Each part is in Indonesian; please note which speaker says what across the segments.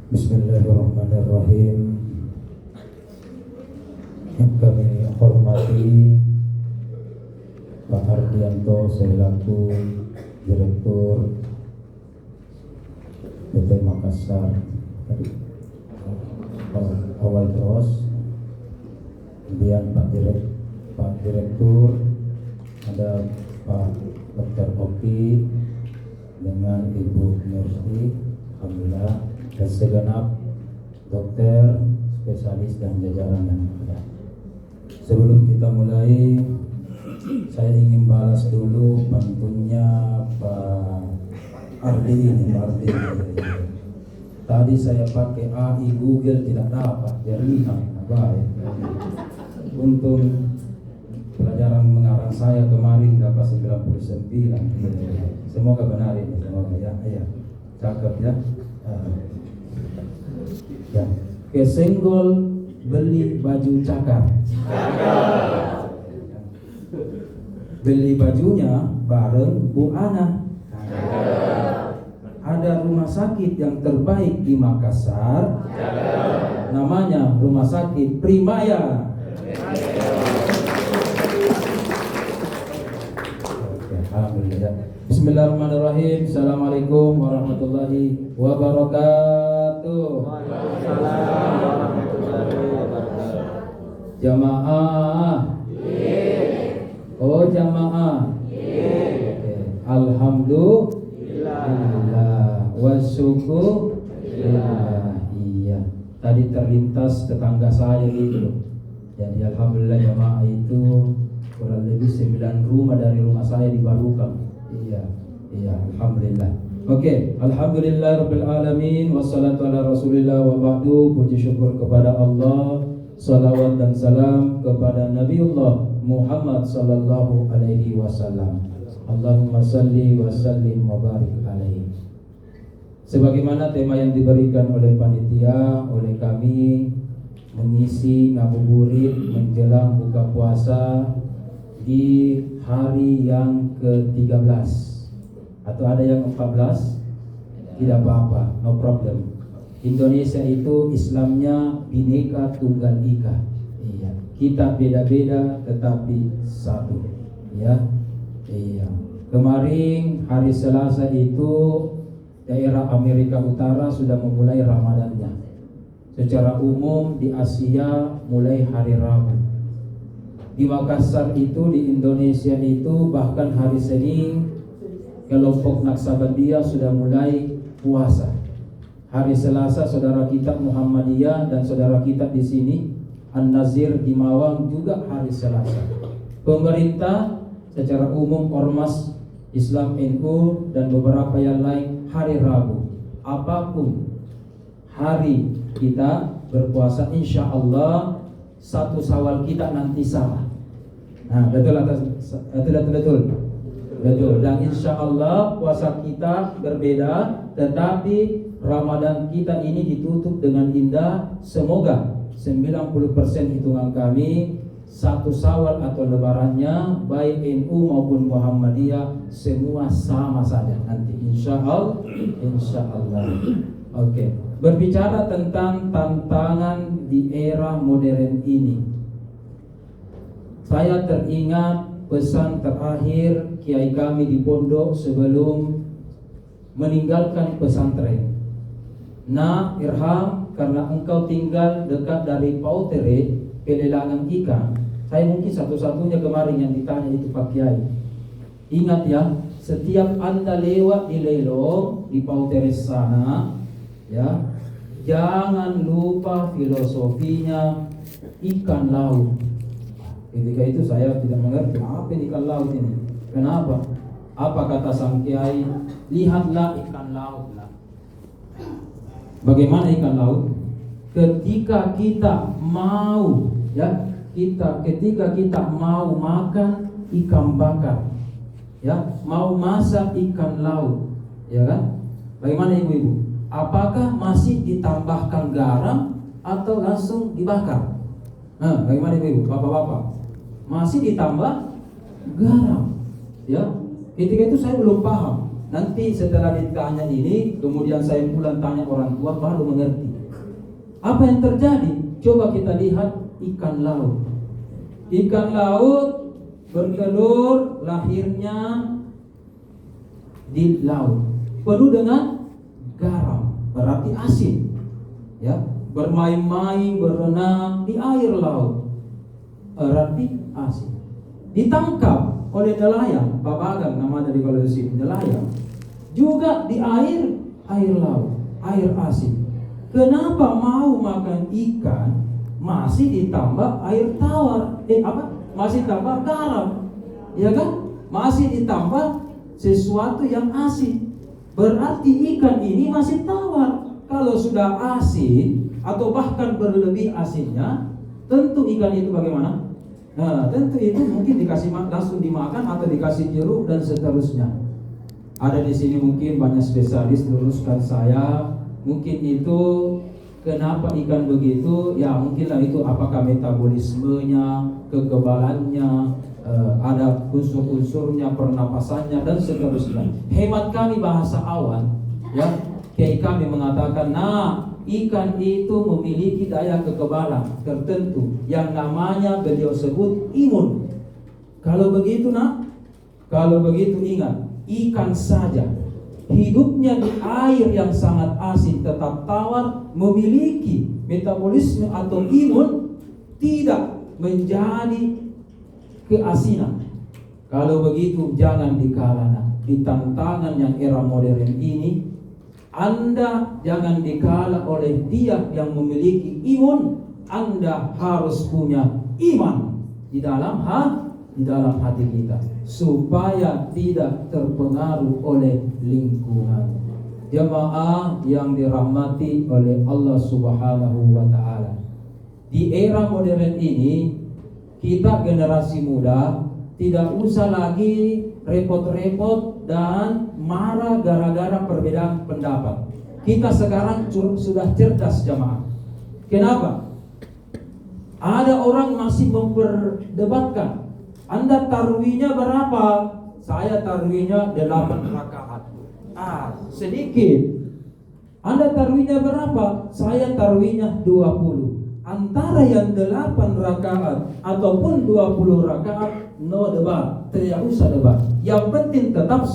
Speaker 1: Bismillahirrahmanirrahim. Yang kami hormati Pak Ardianto selaku Direktur PT Makassar awal terus, kemudian Pak Direktur, ada Pak Dr. Oki dengan Ibu Mercy, alhamdulillah, dan segenap dokter, spesialis dan jajaran yang ada. Sebelum kita mulai, saya ingin balas dulu pantunnya Pak Ardi ini, Pak Ardi. Tadi saya pakai AI Google tidak dapat, jadi baik. Untung pelajaran mengarang saya kemarin dapat 99. Semoga benar ini, semoga ya. Cakep ya. Ya. Kesenggol beli baju cakar. Beli bajunya bareng Bu Ana. Ada rumah sakit yang terbaik di Makassar. Namanya Rumah Sakit Primaya. Oke, alhamdulillah. Bismillahirrahmanirrahim. Assalamualaikum warahmatullahi wabarakatuh.
Speaker 2: Waalaikumsalam warahmatullahi wabarakatuh.
Speaker 1: Jamaah. Oh jamaah. Alhamdulillah wa syukurillah. Iya. Tadi terlintas tetangga saya gitu. Jadi alhamdulillah jamaah itu kurang lebih 9 rumah dari rumah saya dibarukan. Iya, alhamdulillah. Oke, alhamdulillah rabbil alamin, wassalatu ala rasulillah wa ba'du. Puji syukur kepada Allah, salawat dan salam kepada Nabiullah Muhammad sallallahu alaihi wasallam. Allahumma salli wa sallim wa barik alaihi. Sebagaimana tema yang diberikan oleh panitia, oleh kami, mengisi ngabuburit menjelang buka puasa di hari yang ke-13 atau ada yang 14, tidak apa-apa, no problem. Indonesia itu Islamnya Bhinneka Tunggal Ika. Iya, kita beda-beda tetapi satu. Ya. Iya. Kemarin hari Selasa itu daerah Amerika Utara sudah memulai Ramadannya. Secara umum di Asia mulai hari Rabu. Di Makassar itu, di Indonesia itu bahkan hari Senin kelompok Naksabandia sudah mulai puasa. Hari Selasa saudara kita Muhammadiyah dan saudara kita di sini An-Nazir di Mawang juga hari Selasa. Pemerintah secara umum Ormas Islam NU dan beberapa yang lain hari Rabu. Apapun hari kita berpuasa, insya Allah 1 Syawal kita nanti sama. Nah, betul. Dan insya Allah puasa kita berbeda, tetapi Ramadan kita ini ditutup dengan indah. Semoga 90% hitungan kami 1 Syawal atau lebarannya baik NU maupun Muhammadiyah semua sama saja nanti insya Allah. Oke. Berbicara tentang tantangan di era modern ini, saya teringat pesan terakhir kiai kami di pondok sebelum meninggalkan pesantren. Nah, Irham, karena engkau tinggal dekat dari Pautere, pelelangan ikan. Saya mungkin satu-satunya kemarin yang ditanya itu Pak Kiai. Ingat ya, setiap Anda lewat di Lelong, di Pautere sana, ya, jangan lupa filosofinya ikan laut. Ketika itu saya tidak mengerti apa ikan laut ini. Kenapa? Apa kata sang kiai? Lihatlah ikan laut lah. Bagaimana ikan laut? Ketika kita mau, ya, ketika kita mau makan ikan bakar, ya, mau masak ikan laut, ya kan? Bagaimana ibu-ibu? Apakah masih ditambahkan garam atau langsung dibakar? Nah, bagaimana ibu-ibu, bapak-bapak? Masih ditambah garam, ya. Ketika itu saya belum paham. Nanti setelah ditanya ini, kemudian saya pulang tanya orang tua, baru mengerti. Apa yang terjadi? Coba kita lihat ikan laut. Ikan laut bertelur, lahirnya di laut, penuh dengan garam, berarti asin. Ya, bermain-main, berenang di air laut, berarti asin. Ditangkap oleh nelayan, babagan nama dari kalau di sini nelayan, juga di air laut, air asin. Kenapa mau makan ikan masih ditambah air tawar? Masih tambah garam, ya kan? Masih ditambah sesuatu yang asin. Berarti ikan ini masih tawar. Kalau sudah asin atau bahkan berlebih asinnya, tentu ikan itu bagaimana? Nah, tentu itu mungkin dikasih langsung dimakan atau dikasih jeruk dan seterusnya. Ada di sini mungkin banyak spesialis, luruskan saya. Mungkin itu kenapa ikan begitu? Ya mungkinlah itu apakah metabolismenya, kekebalannya, ada unsur-unsurnya, pernapasannya dan seterusnya. Hemat kami bahasa awan, ya. Kiai kami mengatakan, ikan itu memiliki daya kekebalan tertentu yang namanya beliau sebut imun. Kalau begitu kalau begitu ingat, ikan saja hidupnya di air yang sangat asin tetap tawar, memiliki metabolisme atau imun tidak menjadi keasinan. Kalau begitu jangan dikalah di tantangan yang era modern ini. Anda jangan dikalah oleh dia yang memiliki imun. Anda harus punya iman di dalam hati kita supaya tidak terpengaruh oleh lingkungan. Jemaah yang dirahmati oleh Allah Subhanahu wa taala. Di era modern ini kita generasi muda tidak usah lagi repot-repot dan marah gara-gara perbedaan pendapat. Kita sekarang sudah cerdas jemaah. Kenapa? Ada orang masih memperdebatkan, Anda tarwihnya berapa? Saya tarwihnya 8 rakaat. Sedikit. Anda tarwihnya berapa? Saya tarwihnya 20. Antara yang 8 rakaat ataupun 20 rakaat, no debat, tidak usah debat. Yang penting tetap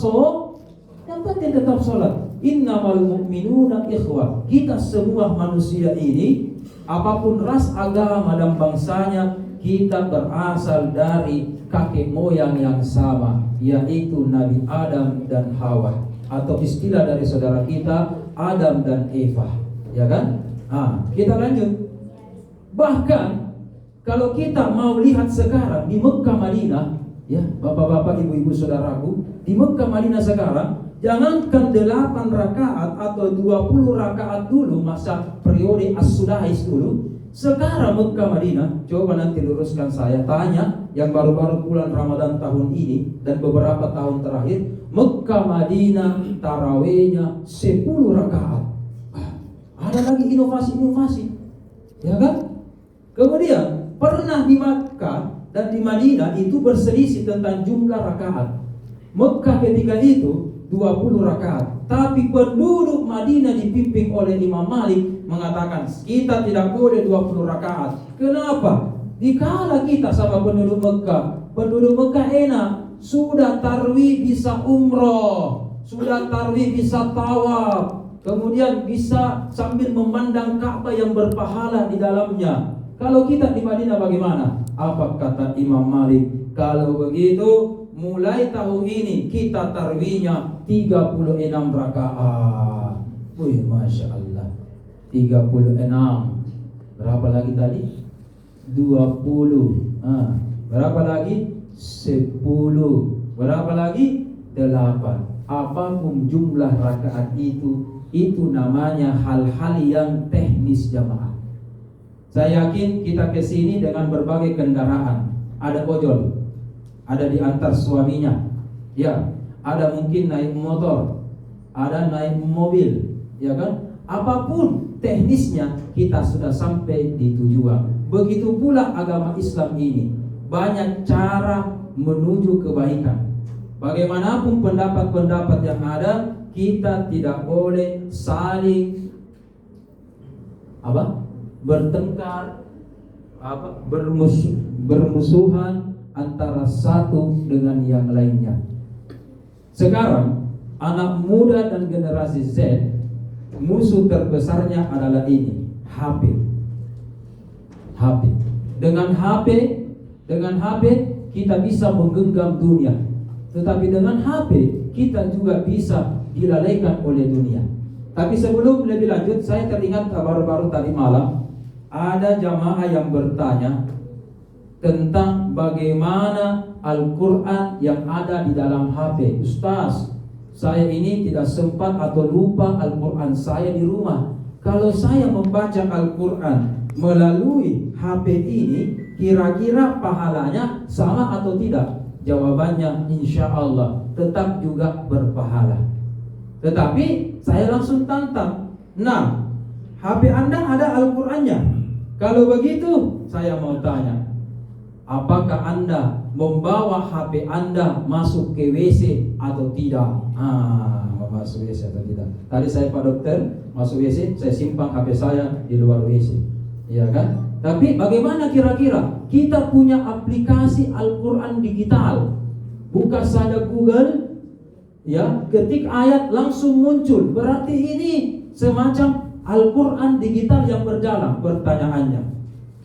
Speaker 1: sholat. Innamal mu'minuna ikhwah. Kita semua manusia ini, apapun ras, agama dan bangsanya, kita berasal dari kakek moyang yang sama, yaitu Nabi Adam dan Hawa, atau istilah dari saudara kita Adam dan Eva, ya kan? Kita lanjut. Bahkan kalau kita mau lihat sekarang di Mekah Madinah, ya bapak-bapak, ibu-ibu, saudaraku, di Mekah Madinah sekarang, jangankan 8 rakaat atau 20 rakaat dulu masa periode As-Sudais dulu. Sekarang Mekah Madinah, coba nanti luruskan saya, tanya yang baru-baru bulan Ramadan tahun ini dan beberapa tahun terakhir, Mekah Madinah tarawihnya 10 rakaat. Ada lagi inovasi-inovasi, ya kan? Kemudian pernah di Makkah dan di Madinah itu berselisih tentang jumlah rakaat. Mekah ketika itu 20 rakaat, tapi penduduk Madinah dipimpin oleh Imam Malik mengatakan kita tidak boleh 20 rakaat. Kenapa? Dikala kita sama penduduk Mekah. Penduduk Mekah enak, sudah tarwih bisa umroh, sudah tarwih bisa tawaf, kemudian bisa sambil memandang Ka'bah yang berpahala di dalamnya. Kalau kita di Madinah bagaimana? Apa kata Imam Malik? Kalau begitu mulai tahun ini kita tarwihnya 36 rakaat. Wih, Masya Allah, 36. Berapa lagi tadi? 20. Berapa lagi? 10. Berapa lagi? 8. Apapun jumlah rakaat itu namanya hal-hal yang teknis jamaah. Saya yakin kita ke sini dengan berbagai kendaraan. Ada ojol, ada diantar suaminya, ya, ada mungkin naik motor, ada naik mobil, ya kan? Apapun teknisnya kita sudah sampai di tujuan. Begitu pula agama Islam ini, banyak cara menuju kebaikan. Bagaimanapun pendapat-pendapat yang ada, kita tidak boleh saling bertengkar, bermusuhan antara satu dengan yang lainnya. Sekarang anak muda dan generasi Z, musuh terbesarnya adalah ini, HP. Dengan HP kita bisa menggenggam dunia. Tetapi dengan HP kita juga bisa dilalaikan oleh dunia. Tapi sebelum lebih lanjut, saya teringat baru-baru tadi malam ada jamaah yang bertanya tentang bagaimana Al-Quran yang ada di dalam HP. Ustaz, saya ini tidak sempat atau lupa Al-Quran saya di rumah. Kalau saya membaca Al-Quran melalui HP ini, kira-kira pahalanya sama atau tidak? Jawabannya insya Allah tetap juga berpahala. Tetapi saya langsung tantang, nah, HP Anda ada Al-Qurannya? Kalau begitu saya mau tanya, apakah Anda membawa HP Anda masuk ke WC atau tidak? Masuk WC atau tidak? Tadi saya Pak Dokter masuk WC, saya simpang HP saya di luar WC, iya kan? Tapi bagaimana kira-kira? Kita punya aplikasi Al-Quran digital. Buka saja Google, ya, ketik ayat langsung muncul. Berarti ini semacam Al-Quran digital yang berjalan. Pertanyaannya,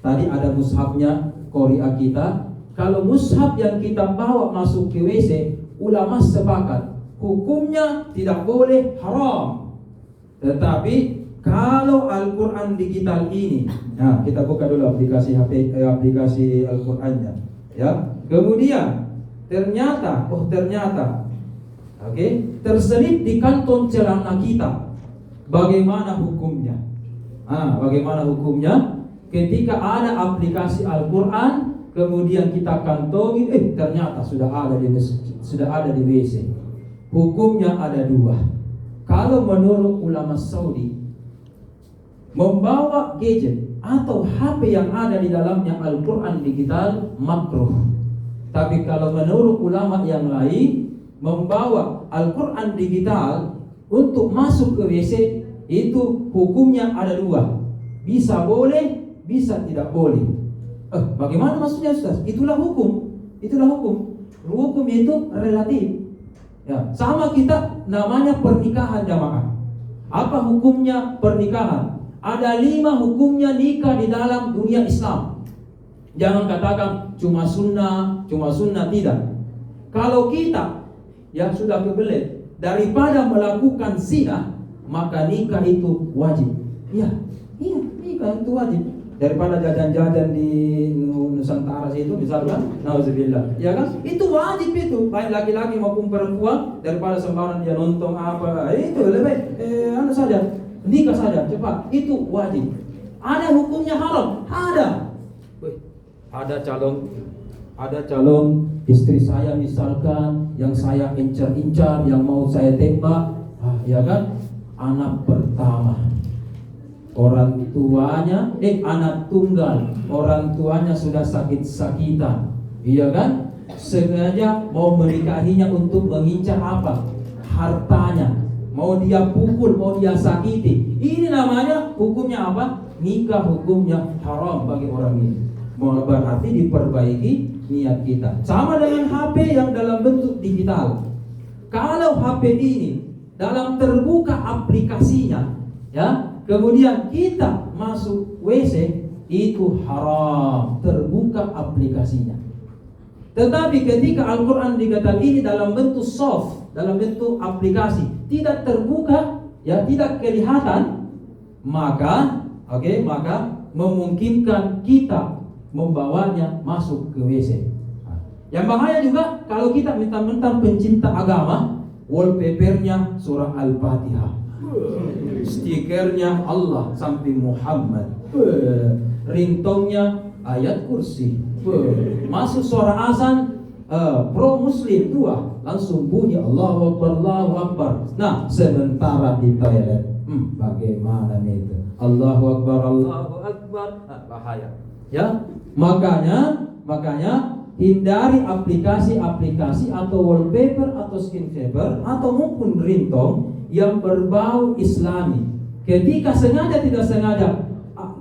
Speaker 1: tadi ada mushafnya Korea kita. Kalau mushaf yang kita bawa masuk ke WC, ulama sepakat hukumnya tidak boleh haram. Tetapi kalau Al-Quran digital ini, nah kita buka dulu aplikasi aplikasi Al-Qurannya, ya. Kemudian ternyata, terselip di kantong celana kita. Bagaimana hukumnya? Bagaimana hukumnya? Ketika ada aplikasi Al-Quran, kemudian kita kantongi, ternyata sudah ada di WC. Hukumnya ada dua. Kalau menurut ulama Saudi, membawa gadget atau HP yang ada di dalamnya Al-Quran digital makruh. Tapi kalau menurut ulama yang lain, membawa Al-Quran digital untuk masuk ke WC itu hukumnya ada dua. Bisa boleh, bisa tidak boleh. Bagaimana maksudnya Ustaz? Itulah hukum. Hukum itu relatif. Ya, sama kita namanya pernikahan jamaah. Apa hukumnya pernikahan? Ada 5 hukumnya nikah di dalam dunia Islam. Jangan katakan cuma sunnah tidak. Kalau kita yang sudah kebelet daripada melakukan zina, maka nikah itu wajib. Iya, nikah itu wajib. Daripada jajan-jajan di Nusantara itu misalkan, nauzubillah, ya kan? Itu wajib itu, baik laki-laki maupun perempuan. Daripada sembarang dia nonton apa, itu lebih saja. Nikah saja cepat, itu wajib. Ada hukumnya haram? Ada. Ada calon istri saya misalkan yang saya incar-incar, yang mau saya tembak, ya kan? Anak pertama, orang tuanya anak tunggal, orang tuanya sudah sakit-sakitan, iya kan? Sengaja mau menikahinya untuk mengincar apa? Hartanya. Mau dia pukul, mau dia sakiti. Ini namanya hukumnya apa? Nikah hukumnya haram bagi orang ini. Berarti diperbaiki niat kita. Sama dengan HP yang dalam bentuk digital. Kalau HP ini dalam terbuka aplikasinya, ya, kemudian kita masuk WC, itu haram terbuka aplikasinya. Tetapi ketika Al-Quran digital ini dalam bentuk soft, dalam bentuk aplikasi, tidak terbuka, ya, tidak kelihatan, maka memungkinkan kita membawanya masuk ke WC. Yang bahaya juga kalau kita mentang-mentang pencinta agama, wallpapernya surah Al-Fatihah, stikernya Allah sampai Muhammad, ringtone-nya ayat kursi, masuk suara azan pro muslim 2 langsung bunyi Allahu Akbar, Allahu Akbar. Nah, sementara di toilet, bagaimana itu? Allahu Akbar, Allahu Akbar, bahaya. Ya, makanya hindari aplikasi-aplikasi atau wallpaper atau screensaver atau maupun ringtone yang berbau Islami. Ketika sengaja tidak sengaja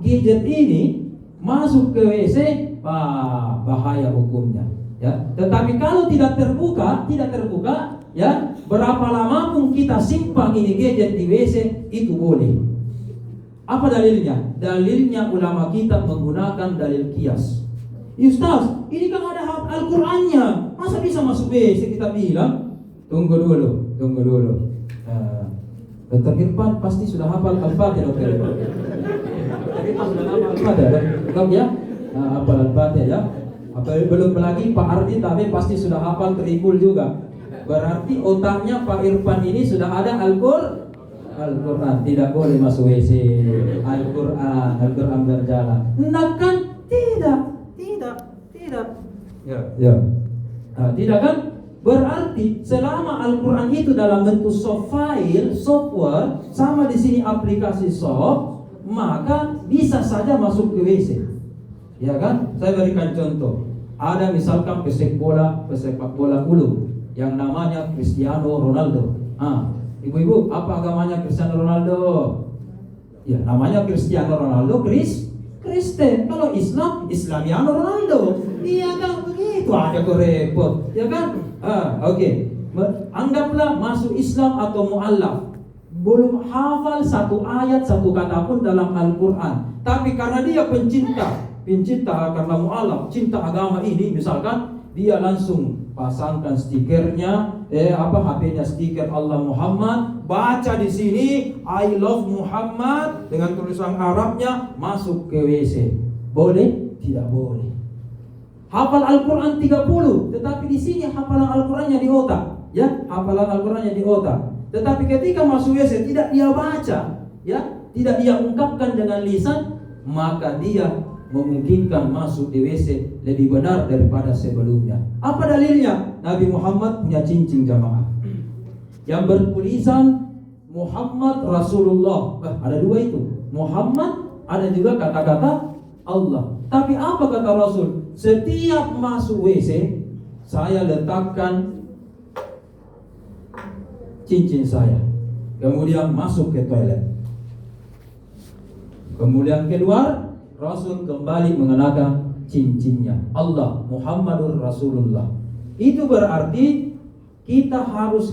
Speaker 1: gadget ini masuk ke WC, bahaya hukumnya. Ya, tetapi kalau tidak terbuka, ya, berapa lama pun kita simpan ini gadget di WC itu boleh. Apa dalilnya? Dalilnya ulama kita menggunakan dalil kias. Ustaz, ini kan ada Al-Qur'annya, masa bisa masuk WC? Kita bilang, tunggu dulu. Dr. Irfan pasti sudah hafal Al-Fatihah, Dr. Irfan. Tapi sudah hafal Al-Fatihah, kan ya? Hafal Al-Fatihah ya. Belum lagi Pak Ardi tapi pasti sudah hafal Tribul juga. Berarti otaknya Pak Irfan ini sudah ada Al-Quran. Tidak boleh masuk WC. Al-Quran berjalan. Nah kan? Tidak. Ya. Tidak kan? Berarti selama Al-Quran itu dalam bentuk software, sama di sini aplikasi soft, maka bisa saja masuk ke WC. Ya kan? Saya berikan contoh. Ada misalkan pesepak bola ulung yang namanya Cristiano Ronaldo. Ibu-ibu, apa agamanya Cristiano Ronaldo? Ya, namanya Cristiano Ronaldo, Kristen. Kalau Islam, Islamiano Ronaldo. Iya kan begitu, ada kok repot. Ya kan? Oke. Anggaplah masuk Islam atau mu'allaf, belum hafal satu ayat, satu kata pun dalam Al-Quran, tapi karena dia pencinta karena mu'allaf, cinta agama ini, misalkan dia langsung pasangkan stikernya, HP-nya stiker Allah Muhammad, baca di sini I love Muhammad dengan tulisan Arabnya, masuk ke WC. Boleh? Tidak boleh. Hafal Al-Quran 30, tetapi di sini hafalan Al-Qurannya di otak, ya, hafalan Al-Qurannya di otak. Tetapi ketika masuk WC tidak dia baca, ya, tidak dia ungkapkan dengan lisan, maka dia memungkinkan masuk di WC lebih benar daripada sebelumnya. Apa dalilnya? Nabi Muhammad punya cincin jamaah yang bertulisan Muhammad Rasulullah. Ada dua itu, Muhammad, ada juga kata-kata Allah. Tapi apa kata Rasul? Setiap masuk WC, saya letakkan cincin saya, kemudian masuk ke toilet, kemudian keluar, Rasul kembali mengenakan cincinnya. Allah, Muhammadur Rasulullah. Itu berarti kita harus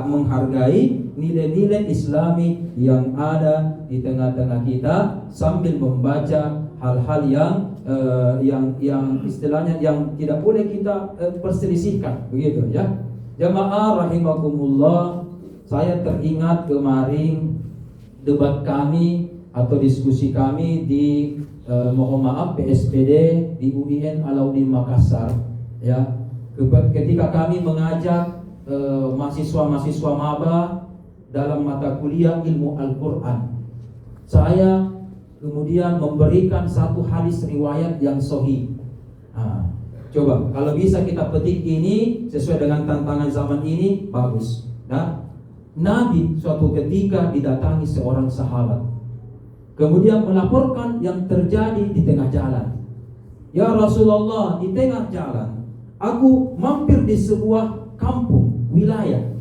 Speaker 1: menghargai nilai-nilai Islami yang ada di tengah-tengah kita, sambil membaca hal-hal yang istilahnya yang tidak boleh kita perselisihkan, begitu ya. Jamaah rahimakumullah, saya teringat kemarin debat kami atau diskusi kami di mohon maaf PSPD di UIN Alauddin Makassar, ya. Ketika kami mengajak mahasiswa-mahasiswa maba dalam mata kuliah ilmu Al-Quran, saya kemudian memberikan satu hadis riwayat yang sahih. Coba kalau bisa kita petik ini sesuai dengan tantangan zaman ini, bagus. Nah, Nabi suatu ketika didatangi seorang sahabat, kemudian melaporkan yang terjadi di tengah jalan. Ya Rasulullah, di tengah jalan aku mampir di sebuah kampung wilayah.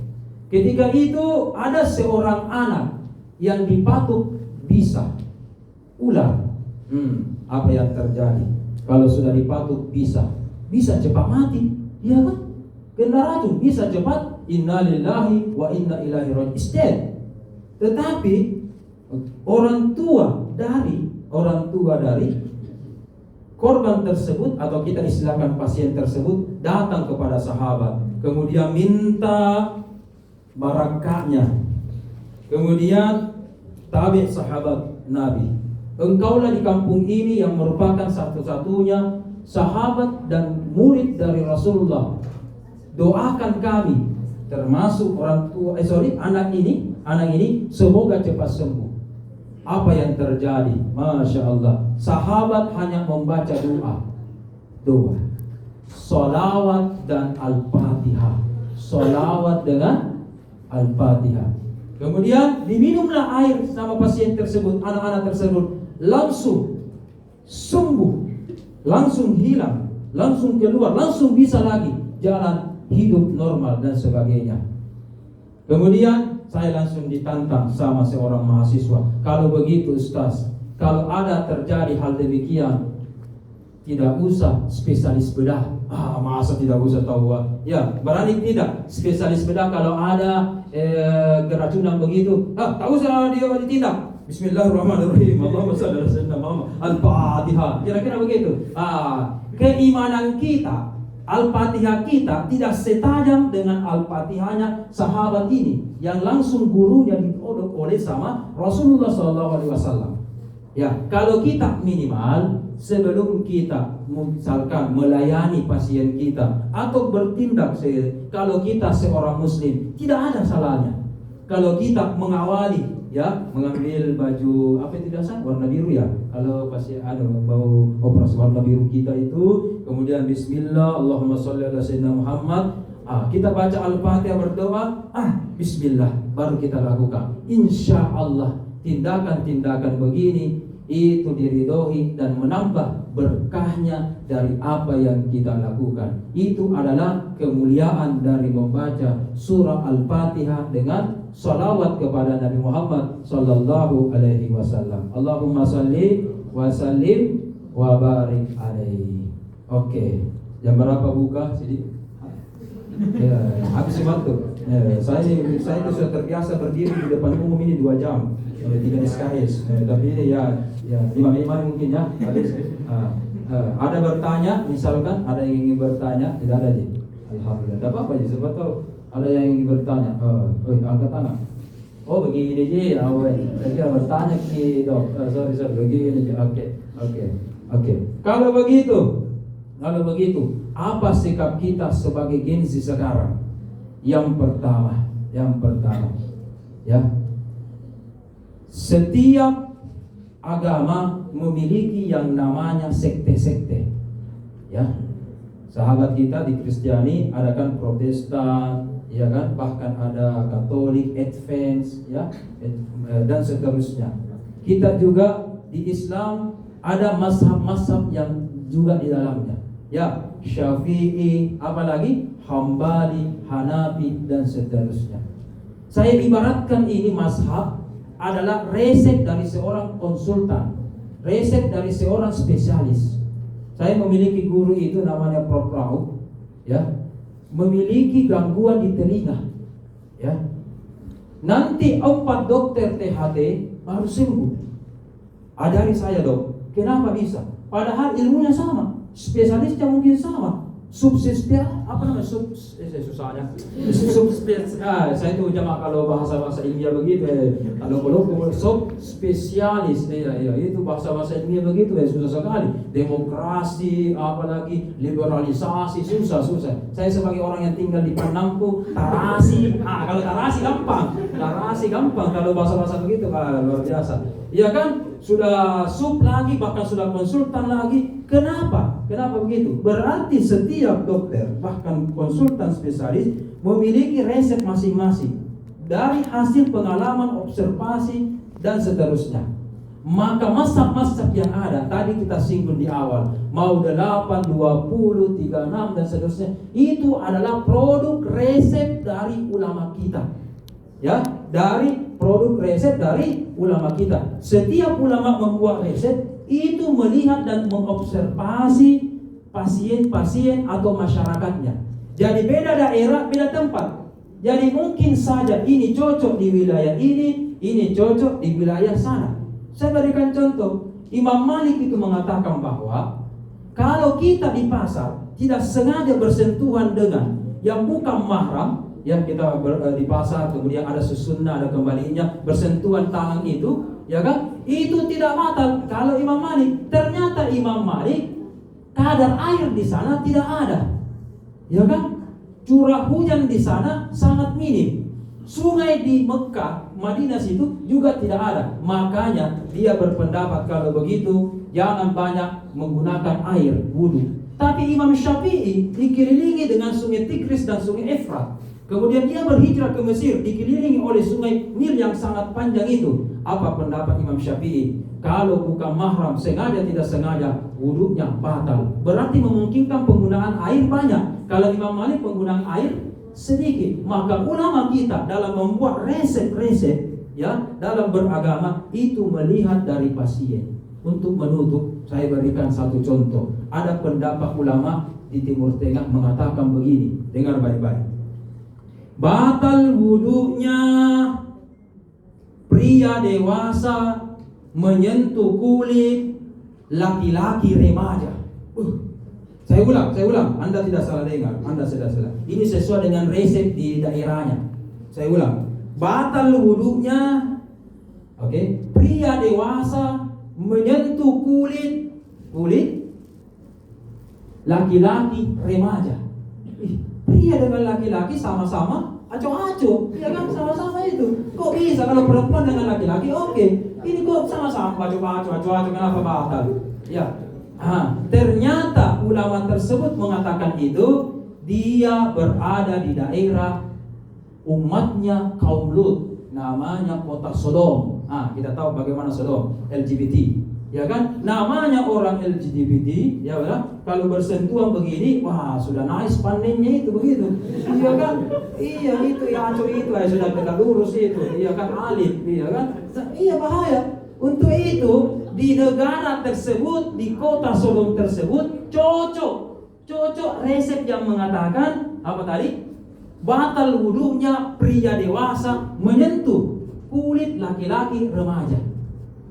Speaker 1: Ketika itu ada seorang anak yang dipatuk bisa ular. Apa yang terjadi? Kalau sudah dipatuk bisa cepat mati, ya kan? Kena racun bisa cepat innalillahi wa inna ilaihi raji'un. Tetapi orang tua dari korban tersebut, atau kita istilahkan pasien tersebut, datang kepada sahabat, kemudian minta barakahnya. Kemudian tabi sahabat Nabi, engkaulah di kampung ini yang merupakan satu-satunya sahabat dan murid dari Rasulullah. Doakan kami, termasuk anak ini semoga cepat sembuh. Apa yang terjadi? Masya Allah, sahabat hanya membaca doa, solawat dan Al-Fatihah, solawat dengan Al-Fatihah. Kemudian diminumlah air sama pasien tersebut, anak-anak tersebut langsung sembuh, langsung hilang langsung keluar, langsung bisa lagi jalan hidup normal dan sebagainya. Kemudian saya langsung ditantang sama seorang mahasiswa, kalau begitu Ustaz, kalau ada terjadi hal demikian, tidak usah spesialis bedah. Masa tidak usah tahu? Ya, berani tidak spesialis bedah kalau ada keracunan begitu. Tak usah dia ditindak. Bismillahirrahmanirrahim. Allahumma shalli ala sayyidina Muhammad. Al-Fatihah. Kira-kira begitu. Keimanan kita, Al-Fatihah kita tidak setajam dengan Al-Fatihahnya sahabat ini yang langsung gurunya ditodok oleh sama Rasulullah SAW. Ya, kalau kita minimal sebelum kita misalkan melayani pasien kita atau bertindak, kalau kita seorang muslim tidak ada salahnya kalau kita mengawali, ya, mengambil baju apa tidak sah warna biru, ya, kalau pasien mau operasi warna biru kita itu, kemudian bismillah Allahumma sholli ala sayyidina Muhammad, kita baca Al-Fatihah, berdoa, bismillah, baru kita lakukan. Insya Allah tindakan-tindakan begini itu diridhoi dan menambah berkahnya dari apa yang kita lakukan. Itu adalah kemuliaan dari membaca surah Al-Fatihah dengan salawat kepada Nabi Muhammad sallallahu alaihi wasallam. Allahumma shalli wa sallim wa barik alaihi. Oke, jam berapa buka? Ya, habis waktu. Saya itu sudah terbiasa berdiri di depan umum ini 2 jam, 3 SKS. Tapi ini ya 5 mungkin ya. Habis. Ada bertanya, misalkan ada yang ingin bertanya, tidak ada Ji. Alhamdulillah. Tidak apa-apa Ji, siapa tahu ada yang ingin bertanya. Angkat tangan. Begini Ji, saya bertanya ke dok. Sorry begini Ji. Oke. Kalau begitu, apa sikap kita sebagai Gen Z sekarang? Yang pertama, ya, setiap agama memiliki yang namanya sekte-sekte, ya. Sahabat kita di Kristiani ada kan Protestan, ya kan, bahkan ada Katolik, Advance, ya, dan seterusnya. Kita juga di Islam ada mazhab-mazhab yang juga di dalamnya, ya, Syafi'i, apalagi Hambali, Hanafi, dan seterusnya. Saya ibaratkan ini mazhab adalah resep dari seorang konsultan, resep dari seorang spesialis. Saya memiliki guru itu namanya Prof. Raub, ya, memiliki gangguan di telinga, ya. Nanti 4 dokter THT baru sembuh. Ajari saya dok, kenapa bisa? Padahal ilmunya sama, spesialisnya mungkin sama. Saya itu jamaah kalau bahasa ilmiah begitu, kalau spesialis, itu bahasa ilmiah begitu, susah sekali. Demokrasi, apalagi liberalisasi, susah. Saya sebagai orang yang tinggal di Penampu, tarasi, kalau tarasi gampang, kalau bahasa begitu luar biasa. Ya kan, sudah sub lagi, bahkan sudah konsultan lagi. Kenapa begitu? Berarti setiap dokter, bahkan konsultan spesialis, memiliki resep masing-masing dari hasil pengalaman, observasi, dan seterusnya. Maka mazhab-mazhab yang ada, tadi kita singgung di awal, mau 8, 20, 36, dan seterusnya, itu adalah produk resep dari ulama kita. Ya, dari produk resep dari ulama kita. Setiap ulama membuat resep itu melihat dan mengobservasi pasien-pasien atau masyarakatnya. Jadi beda daerah, beda tempat. Jadi mungkin saja ini cocok di wilayah ini cocok di wilayah sana. Saya berikan contoh. Imam Malik itu mengatakan bahwa kalau kita di pasar tidak sengaja bersentuhan dengan yang bukan mahram, ya, kita di pasar, kemudian ada susunah, ada kembalinya, bersentuhan tangan itu, ya kan, itu tidak batal. Kalau Imam Malik, ternyata Imam Malik kadar air di sana tidak ada, ya kan, curah hujan di sana sangat minim, sungai di Mekah, Madinah situ juga tidak ada. Makanya dia berpendapat kalau begitu jangan banyak menggunakan air wudu. Tapi Imam Syafi'i dikelilingi dengan sungai Tigris dan sungai Efrat. Kemudian dia berhijrah ke Mesir, dikelilingi oleh sungai Nil yang sangat panjang itu. Apa pendapat Imam Syafi'i? Kalau bukan mahram, sengaja tidak sengaja, wudunya batal. Berarti memungkinkan penggunaan air banyak. Kalau Imam Malik penggunaan air sedikit. Maka ulama kita dalam membuat resep-resep, ya, dalam beragama itu melihat dari pasien. Untuk menutup, saya berikan satu contoh. Ada pendapat ulama di Timur Tengah mengatakan begini, dengar baik-baik. Batal wudunya pria dewasa menyentuh kulit laki-laki remaja. Saya ulang, Anda tidak salah dengar, Anda tidak salah. Ini sesuai dengan resep di daerahnya. Saya ulang, batal wudunya, pria dewasa menyentuh kulit laki-laki remaja. Pria dengan laki-laki sama-sama aco-aco, ya kan, sama-sama itu. Kok bisa kalau perempuan dengan laki-laki oke. Ini kok sama-sama aco-aco, kenapa batal? Ya. Ternyata ulama tersebut mengatakan itu dia berada di daerah umatnya kaum Lut, namanya kota Sodom. Kita tahu bagaimana Sodom, LGBT. Ya kan, namanya orang LGBT, ya kan, kalau bersentuhan begini, wah sudah nice panennya itu begitu, iya kan, iya itu ya aco itu, sudah tegak lurus itu, iya kan, alit, iya kan, iya bahaya. Untuk itu di negara tersebut, di kota Sodom tersebut, cocok resep yang mengatakan apa tadi? Batal wudunya pria dewasa menyentuh kulit laki-laki remaja.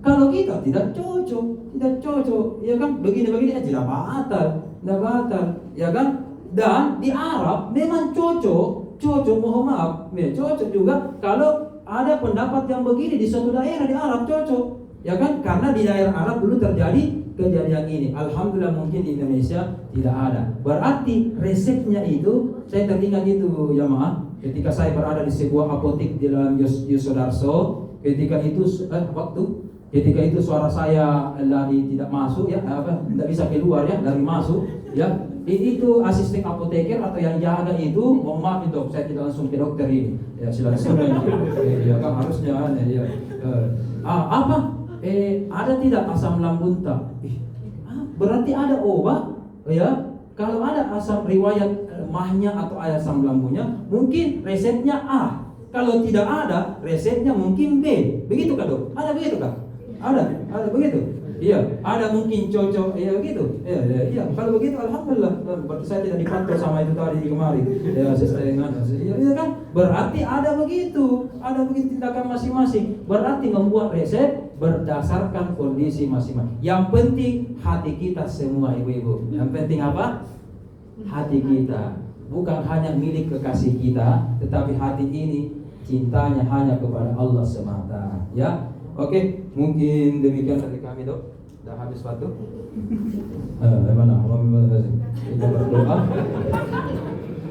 Speaker 1: Kalau kita tidak cocok, ya kan? Begini tidak batal, ya kan? Dan di Arab memang cocok, mohon maaf, cocok juga kalau ada pendapat yang begini di suatu daerah di Arab cocok, ya kan? Karena di daerah Arab dulu terjadi kejadian ini. Alhamdulillah mungkin di Indonesia tidak ada. Berarti resepnya itu, saya teringat itu jamaah, ketika saya berada di sebuah apotek di dalam Yosodarso, ketika itu suara saya lagi tidak masuk, ya, tidak bisa keluar, ya, dari masuk, ya. Itu asisten apoteker atau yang jaga itu, mohon maaf dok, saya tidak langsung ke dokter ini, ya, silakan ya kan harusnya, ya. Ada tidak asam lambung tak? Berarti ada obat, ya. Kalau ada asam riwayat mahnya atau asam lambungnya, mungkin resepnya A. Kalau tidak ada, resepnya mungkin B. Begitu kan dok? Ada begitu kan? Ada begitu. Iya, ada mungkin cocok, iya gitu. Iya. Kalau begitu alhamdulillah. Berarti saya tidak dipantau sama itu tadi kemarin. Ya, iya kan? Berarti ada begitu tindakan masing-masing. Berarti membuat resep berdasarkan kondisi masing-masing. Yang penting hati kita semua ibu-ibu. Yang penting apa? Hati kita. Bukan hanya milik kekasih kita, tetapi hati ini cintanya hanya kepada Allah semata. Ya. Oke, mungkin demikian dari kami dok. Dah habis waktu. Bagaimana? Kita berdoa.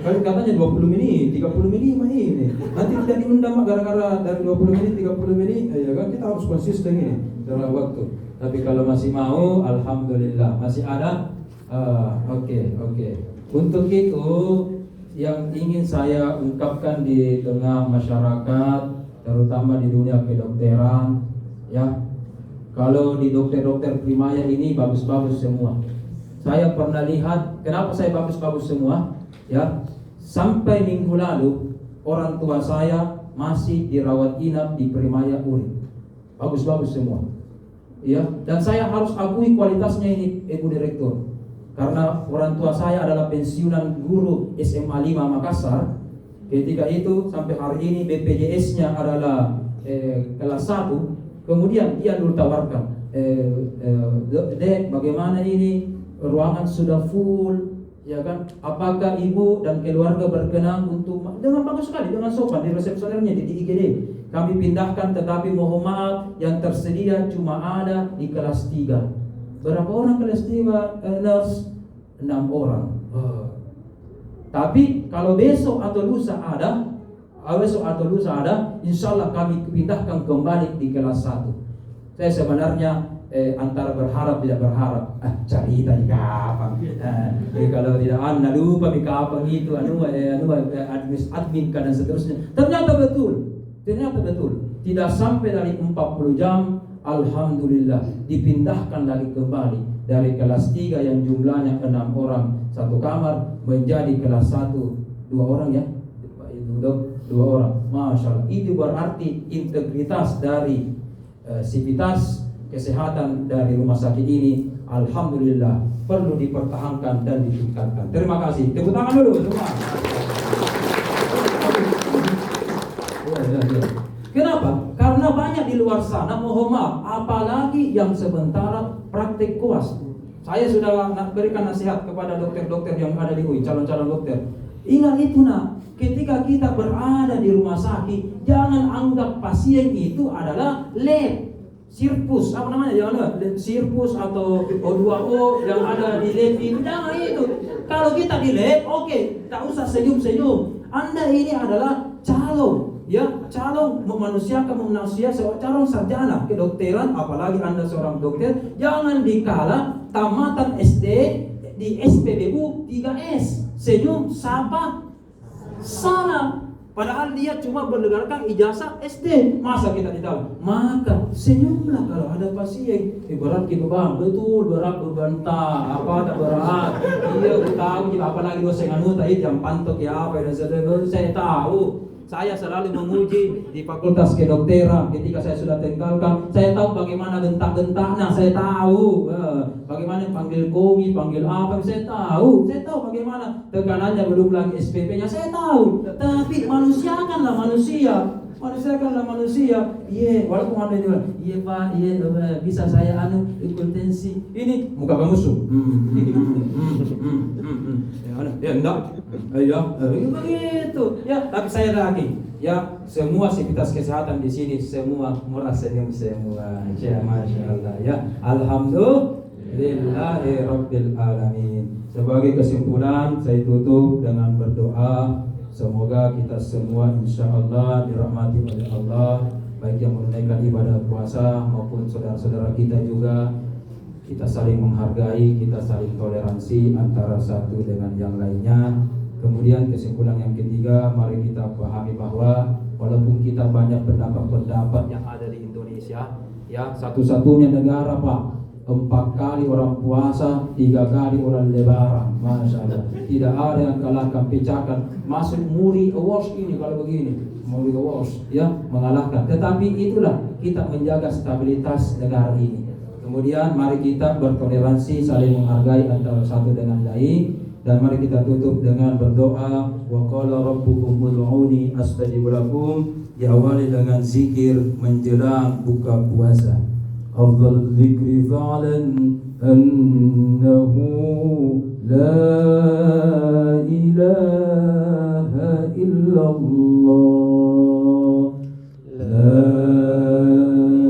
Speaker 1: Kan katanya 20 menit, 30 menit ini. Nanti tidak diundang gara-gara dari 20 menit 30 menit, ya kan kita harus konsisten ini dalam waktu. Tapi kalau masih mau, alhamdulillah masih ada. Oke. Untuk itu yang ingin saya ungkapkan di tengah masyarakat, terutama di dunia kedokteran, ya, kalau di dokter-dokter primaya ini bagus-bagus semua. Saya pernah lihat, kenapa saya bagus-bagus semua? Ya, sampai minggu lalu orang tua saya masih dirawat inap di primaya Uri. Bagus-bagus semua. Ya, dan saya harus akui kualitasnya ini, Ibu Direktur. Karena orang tua saya adalah pensiunan guru SMA 5 Makassar. Ketika itu sampai hari ini BPJS-nya adalah kelas 1. Kemudian dia dulu tawarkan, Dek, bagaimana ini ruangan sudah full, ya kan? Apakah ibu dan keluarga berkenan untuk, dengan bagus sekali, dengan sopan di resepsionernya di IGD kami pindahkan, tetapi mohon maaf yang tersedia cuma ada di kelas 3. Berapa orang kelas 3 nurse? 6 orang. Tapi kalau besok atau lusa ada, insya Allah kami pindahkan kembali di kelas 1. Saya sebenarnya antara berharap tidak berharap, cerita di kapan. Kalau tidak lupa di kapan itu admin dan seterusnya. Ternyata betul. Tidak sampai dari 40 jam, alhamdulillah dipindahkan lagi kembali dari kelas 3 yang jumlahnya 6 orang satu kamar menjadi kelas 1 2 orang ya. Itu 2 orang. Masya Allah. Itu berarti integritas dari sivitas kesehatan dari rumah sakit ini, alhamdulillah perlu dipertahankan dan ditingkatkan. Terima kasih. Tepuk tangan dulu semua. Kenapa? Karena banyak di luar sana, mohon maaf, apalagi yang sementara praktik kuas. Saya sudah berikan nasihat kepada dokter-dokter yang ada di UI, calon-calon dokter. Ingat itu ketika kita berada di rumah sakit, jangan anggap pasien itu adalah lab. Sirkus, apa namanya? Jangan sirkus atau O2O yang ada di lab itu, jangan itu. Kalau kita di lab, oke, tak usah senyum-senyum. Anda ini adalah calon memanusia calon sarjana kedokteran, apalagi Anda seorang dokter. Jangan dikala tamatan SD di SPBU 3S, senyum, sapa, salam. Padahal dia cuma berdasarkan ijazah SD. Masa kita tidak? Maka senyumlah kalau ada pasien. Berat gitu bang, betul berat berbantah. Apa tak berat? Iya, tahu. Apalagi dosen anuta itu yang pantok ya apa dan sebagainya. Saya tahu. Saya selalu menguji di fakultas kedokteran. Ketika saya sudah tinggalkan, saya tahu bagaimana gentak-gentaknya. Saya tahu bagaimana panggil komi, panggil apa. Saya tahu bagaimana tekanannya, belum lagi SPP-nya. Saya tahu. Tapi manusiakanlah manusia. Iya, walaupun ada juga. Iya Pak, bisa saya hipertensi. Ini muka kamu musuh. Ya enggak. Begitu. Ya, tapi saya lagi. Ya, semua sivitas kesehatan di sini semua murah senyum semua. Ya, Masya Allah. Ya, alhamdulillahirabbil alamin. Sebagai kesimpulan, saya tutup dengan berdoa. Semoga kita semua insya Allah dirahmati oleh Allah, baik yang menunaikan ibadah puasa maupun saudara-saudara kita juga. Kita saling menghargai, kita saling toleransi antara satu dengan yang lainnya. Kemudian kesimpulan yang ketiga, mari kita pahami bahwa walaupun kita banyak pendapat-pendapat yang ada di Indonesia, ya satu-satunya negara Pak, 4 kali orang puasa, 3 kali orang lebaran. Masya Allah. Tidak ada yang kalahkan, pecahkan. Masuk Muri Awards ini kalau begini, Muri Awards ya mengalahkan. Tetapi itulah kita menjaga stabilitas negara ini. Kemudian mari kita bertoleransi, saling menghargai antara satu dengan lain. Dan mari kita tutup dengan berdoa. Wa qala rabbukum ud'uni astajib lakum. Diawali dengan zikir menjelang buka puasa. أفضل الذكر فعلا أنه لا إله إلا الله لا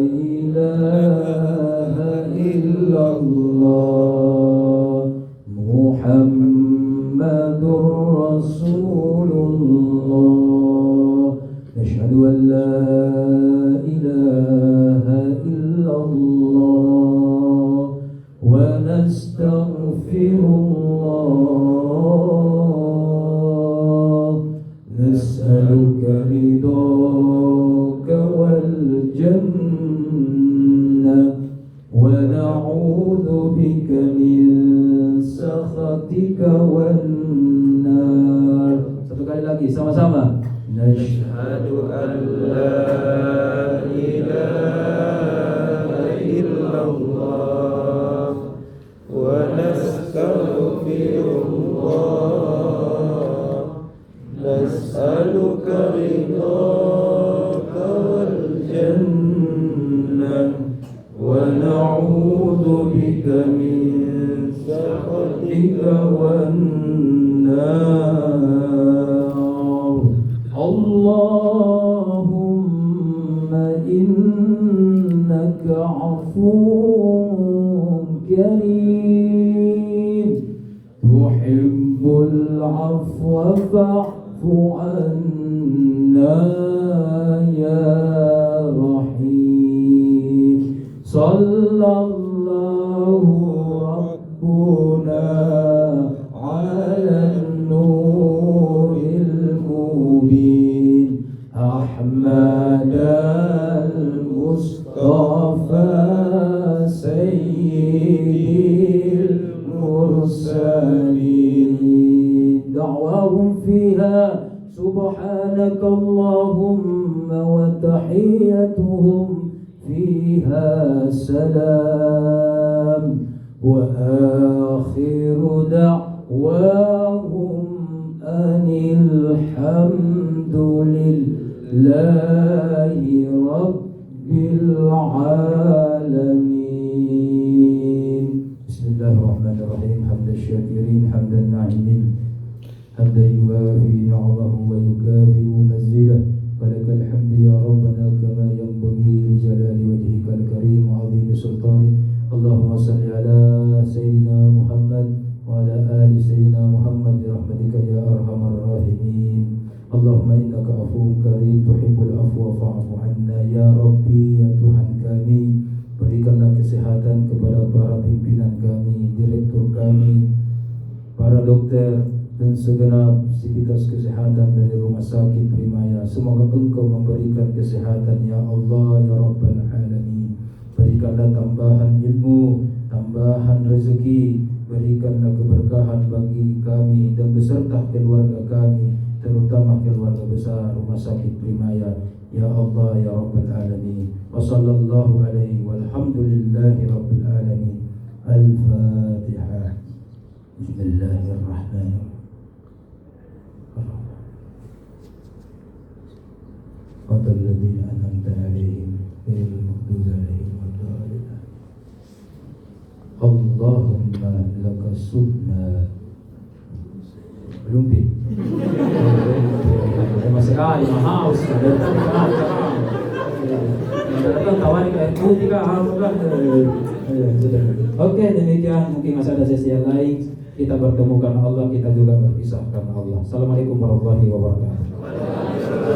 Speaker 1: إله إلا الله محمد رسول الله نشهد أن لا إله إلا الله ونستغفر الله نسألك رضاك والجنة ونعوذ بك من سخطك والنار. Satu kali lagi sama-sama. Nashhadu an la ilaha illallah wa nastaghfirullah nas'aluka ridhaka wal jannah wa na'udzu bika min sakhatika wan nar. Allahumma innaka afuwwun karim tuhibbul afwa fa'fu anna ya rahim. Sallallahu Rabbuna ala nuril mubin Ahmad al-Mustafa Sayyidil Mursalin Da'wahum fiha Subhanaka Allahumma wa tahiyyatuhum فيها سلام وآخر دعواهم أن الحمد لله رب العالمين بسم الله الرحمن الرحيم حمد الشاكرين حمد الناعمين حمدا يوافي نعمه ويكافئ مزيده فلك الحمد يا ربنا كما ينبغي لجلال وجهك الكريم وعظيم سلطانك اللهم صل على سيدنا محمد وعلى آل سيدنا محمد برحمتك يا أرحم الراحمين اللهم إنك عفو كريم تحب العفو فاعف عنا يا ربي ya Tuhan kami berikanlah kesehatan kepada para pimpinan kami, direktur kami, para dokter dan segenap sivitas kesehatan dari Rumah Sakit Primaya. Semoga Engkau memberikan kesehatan ya Allah ya Rabbal Alamin. Berikanlah tambahan ilmu, tambahan rezeki, berikanlah keberkahan bagi kami dan beserta keluarga kami, terutama keluarga besar Rumah Sakit Primaya ya Allah ya Rabbal Alamin. Wa sallallahu alaihi walhamdulillahi rabbil alamin. Al-Fatihah. Bismillahirrahmanirrahim. الذين أنعمت عليهم غير المغضوب عليهم ولا الضالين اللهم لك السنة belum pi masih kali haus datang tawari kayak putih kah kan. Oke, demikian mungkin masih ada sesi yang lain. Kita bertemukan Allah, kita juga berpisahkan Allah. Assalamualaikum warahmatullahi wabarakatuh.